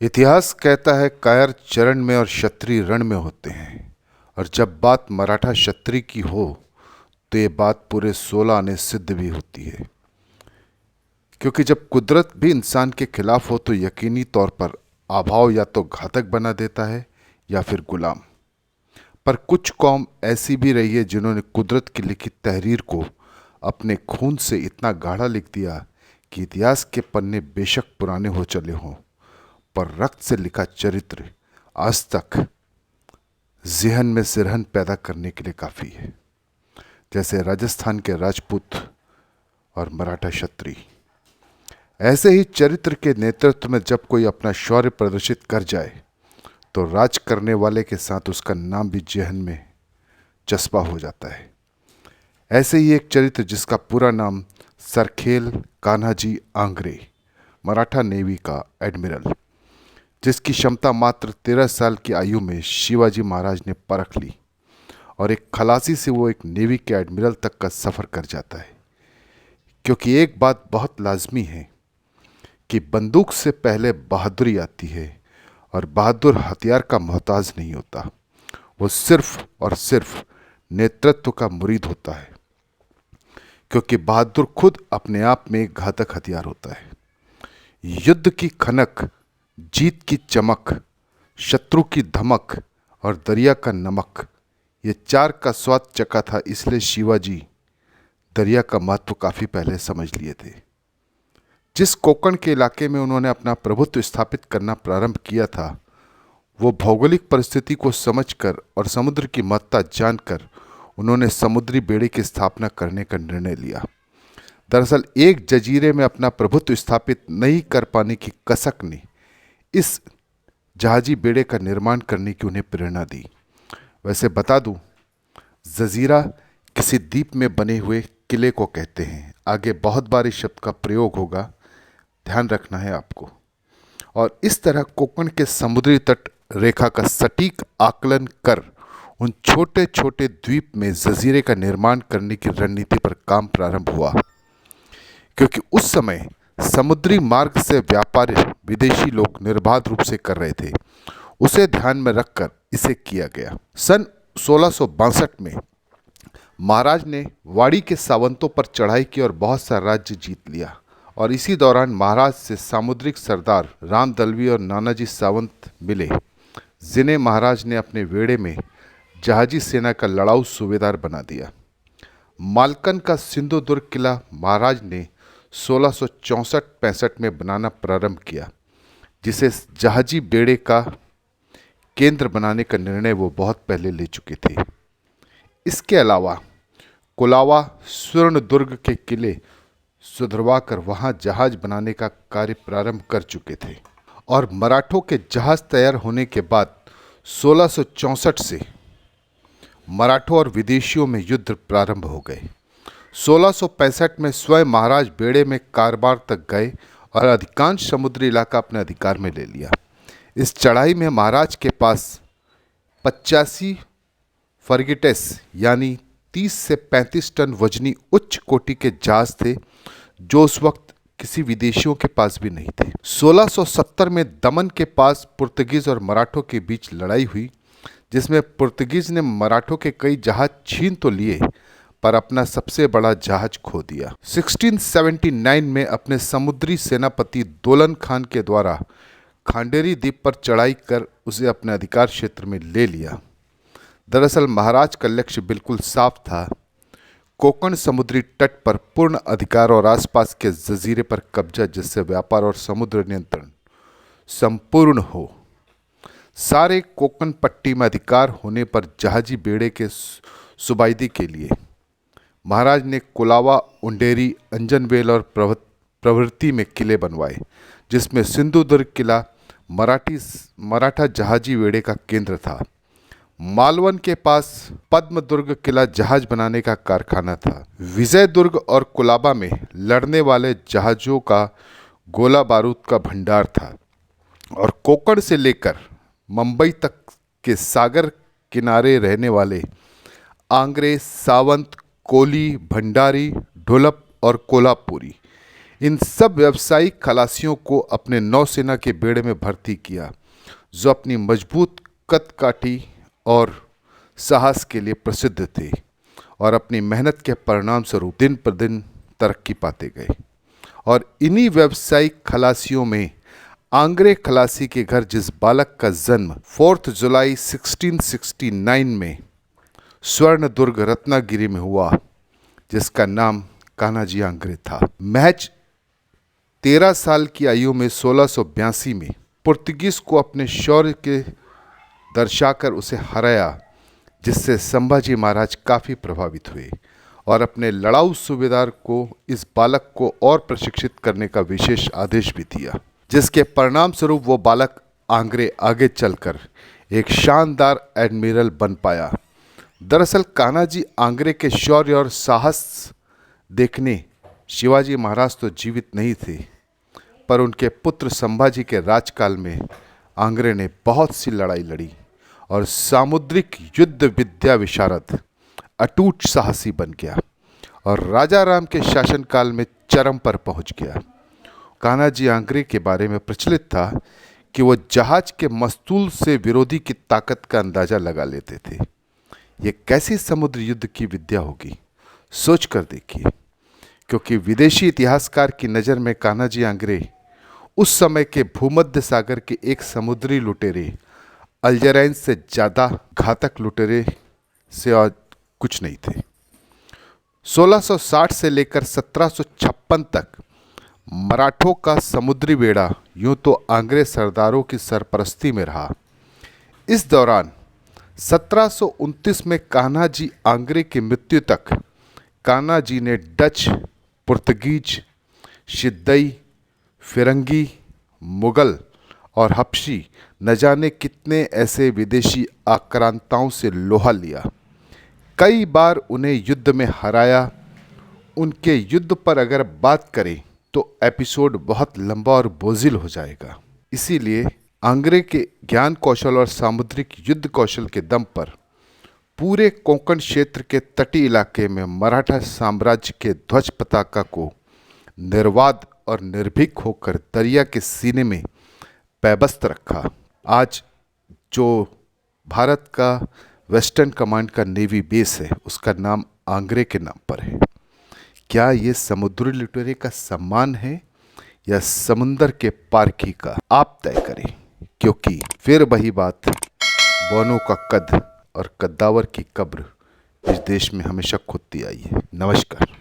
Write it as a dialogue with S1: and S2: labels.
S1: इतिहास कहता है कायर चरण में और क्षत्रिय रण में होते हैं। और जब बात मराठा क्षत्रिय की हो तो ये बात पूरे 16 आने सिद्ध भी होती है। क्योंकि जब कुदरत भी इंसान के खिलाफ हो तो यकीनी तौर पर अभाव या तो घातक बना देता है या फिर गुलाम। पर कुछ कौम ऐसी भी रही है जिन्होंने कुदरत की लिखी तहरीर को अपने खून से इतना गाढ़ा लिख दिया कि इतिहास के पन्ने बेशक पुराने हो चले हों, पर रक्त से लिखा चरित्र आज तक ज़हन में सिरहन पैदा करने के लिए काफ़ी है। जैसे राजस्थान के राजपूत और मराठा क्षत्रिय। ऐसे ही चरित्र के नेतृत्व में जब कोई अपना शौर्य प्रदर्शित कर जाए तो राज करने वाले के साथ उसका नाम भी ज़हन में चस्पा हो जाता है। ऐसे ही एक चरित्र जिसका पूरा नाम सरखेल कान्हाजी आंग्रे, मराठा नेवी का एडमिरल, जिसकी क्षमता मात्र 13 साल की आयु में शिवाजी महाराज ने परख ली और एक खलासी से वो एक नेवी के एडमिरल तक का सफ़र कर जाता है। क्योंकि एक बात बहुत लाजमी है कि बंदूक से पहले बहादुरी आती है और बहादुर हथियार का मोहताज नहीं होता, वो सिर्फ और सिर्फ नेतृत्व का मुरीद होता है। क्योंकि बहादुर खुद अपने आप में एक घातक हथियार होता है। युद्ध की खनक, जीत की चमक, शत्रु की धमक और दरिया का नमक, ये चार का स्वाद चखा था। इसलिए शिवाजी दरिया का महत्व काफ़ी पहले समझ लिए थे। जिस कोंकण के इलाके में उन्होंने अपना प्रभुत्व स्थापित करना प्रारंभ किया था, वो भौगोलिक परिस्थिति को समझकर और समुद्र की महत्ता जानकर उन्होंने समुद्री बेड़े की स्थापना करने का निर्णय लिया। दरअसल एक जजीरे में अपना प्रभुत्व स्थापित नहीं कर पाने की कसक ने इस जहाजी बेड़े का निर्माण करने की उन्हें प्रेरणा दी। वैसे बता दूं, जजीरा किसी द्वीप में बने हुए किले को कहते हैं। आगे बहुत बार इस शब्द का प्रयोग होगा, ध्यान रखना है आपको। और इस तरह कोंकण के समुद्री तट रेखा का सटीक आकलन कर उन छोटे छोटे द्वीप में जजीरे का निर्माण करने की रणनीति पर काम प्रारंभ हुआ। क्योंकि उस समय समुद्री मार्ग से व्यापार विदेशी लोग निर्बाध रूप से कर रहे थे, उसे ध्यान में रखकर इसे किया गया। सन 1662 में महाराज ने वाड़ी के सावंतों पर चढ़ाई की और बहुत सा राज्य जीत लिया। और इसी दौरान महाराज से सामुद्रिक सरदार राम दलवी और नानाजी सावंत मिले, जिन्हें महाराज ने अपने वेड़े में जहाजी सेना का लड़ाऊ सूबेदार बना दिया। मालकन का सिंधुदुर्ग किला महाराज ने 1664-65 में बनाना प्रारंभ किया, जिसे जहाजी बेड़े का केंद्र बनाने का निर्णय वो बहुत पहले ले चुके थे। इसके अलावा कोलावा स्वर्ण दुर्ग के किले सुधरवा कर वहाँ जहाज बनाने का कार्य प्रारंभ कर चुके थे। और मराठों के जहाज तैयार होने के बाद 1664 से मराठों और विदेशियों में युद्ध प्रारंभ हो गए। 1665 में स्वयं महाराज बेड़े में कारबार तक गए और अधिकांश समुद्री इलाका अपने अधिकार में ले लिया। इस चढ़ाई में महाराज के पास 85 फर्गिटेस यानी 30 से 35 टन वजनी उच्च कोटि के जहाज थे, जो उस वक्त किसी विदेशियों के पास भी नहीं थे। 1670 में दमन के पास पुर्तगीज और मराठों के बीच लड़ाई हुई, जिसमें पुर्तगीज ने मराठों के कई जहाज छीन तो लिए पर अपना सबसे बड़ा जहाज खो दिया। 1679 में अपने समुद्री सेनापति दोलन खान के द्वारा खांडेरी द्वीप पर चढ़ाई कर उसे अपने अधिकार क्षेत्र में ले लिया। दरअसल महाराज का लक्ष्य बिल्कुल साफ था, कोंकण समुद्री तट पर पूर्ण अधिकार और आसपास के जजीरे पर कब्जा, जिससे व्यापार और समुद्र नियंत्रण संपूर्ण हो। सारे कोंकण पट्टी में अधिकार होने पर जहाजी बेड़े के सुबाइदी के लिए महाराज ने कोलावा, उंडेरी, अंजनवेल और प्रवृत्ति में किले बनवाए, जिसमें सिंधुदुर्ग किला मराठा जहाजी बेड़े का केंद्र था। मालवन के पास पद्मदुर्ग किला जहाज बनाने का कारखाना था। विजयदुर्ग और कोलाबा में लड़ने वाले जहाजों का गोला बारूद का भंडार था। और कोंकण से लेकर मुंबई तक के सागर किनारे रहने वाले आंग्रे, सावंत, कोली, भंडारी, ढोलप और कोल्हापुरी, इन सब व्यावसायिक खलासियों को अपने नौसेना के बेड़े में भर्ती किया, जो अपनी मजबूत कदकाठी और साहस के लिए प्रसिद्ध थे और अपनी मेहनत के परिणाम स्वरूप दिन पर दिन तरक्की पाते गए। और इन्हीं व्यावसायिक खलासियों में आंग्रे खलासी के घर जिस बालक का जन्म 4 जुलाई 1669 में स्वर्ण दुर्ग रत्नागिरी में हुआ, जिसका नाम कान्हाजी आंग्रे था, महज 13 साल की आयु में 1682 में पुर्तगीज को अपने शौर्य के दर्शाकर उसे हराया, जिससे संभाजी महाराज काफ़ी प्रभावित हुए और अपने लड़ाऊ सूबेदार को इस बालक को और प्रशिक्षित करने का विशेष आदेश भी दिया, जिसके परिणाम स्वरूप वो बालक आंग्रे आगे चलकर एक शानदार एडमिरल बन पाया। दरअसल कान्हाजी आंग्रे के शौर्य और साहस देखने शिवाजी महाराज तो जीवित नहीं थे, पर उनके पुत्र संभाजी के राजकाल में आंग्रे ने बहुत सी लड़ाई लड़ी और सामुद्रिक युद्ध विद्या विशारद अटूट साहसी बन गया और राजा राम के शासनकाल में चरम पर पहुंच गया। कान्हाजी आंग्रे के बारे में प्रचलित था कि वो जहाज के मस्तूल से विरोधी की ताकत का अंदाजा लगा लेते थे। ये कैसी समुद्र युद्ध की विद्या होगी, सोच कर देखिए, क्योंकि विदेशी इतिहासकार की नज़र में कान्हाजी आंग्रे उस समय के भूमध्य सागर के एक समुद्री लुटेरे अल्जेराइन से ज़्यादा घातक लुटेरे से और कुछ नहीं थे। 1660 से लेकर 1756 तक मराठों का समुद्री बेड़ा यूं तो आंग्रे सरदारों की सरपरस्ती में रहा। इस दौरान 1729 में कान्हाजी आंग्रे की मृत्यु तक कान्हाजी ने डच, पुर्तगीज, सिद्दई, फिरंगी, मुगल और हबशी न जाने कितने ऐसे विदेशी आक्रांताओं से लोहा लिया। कई बार उन्हें युद्ध में हराया। उनके युद्ध पर अगर बात करें तो एपिसोड बहुत लंबा और बोझिल हो जाएगा। इसीलिए आंग्रे के ज्ञान कौशल और सामुद्रिक युद्ध कौशल के दम पर पूरे कोंकण क्षेत्र के तटीय इलाके में मराठा साम्राज्य के ध्वज पताका को निर्वाद और निर्भीक होकर दरिया के सीने में पैबस्त रखा। आज जो भारत का वेस्टर्न कमांड का नेवी बेस है, उसका नाम आंग्रे के नाम पर है। क्या ये समुद्री लुटेरे का सम्मान है या समुंदर के पारखी का, आप तय करें, क्योंकि फिर वही बात, बौनों का कद और कद्दावर की कब्र इस देश में हमेशा खुदती आई है। नमस्कार।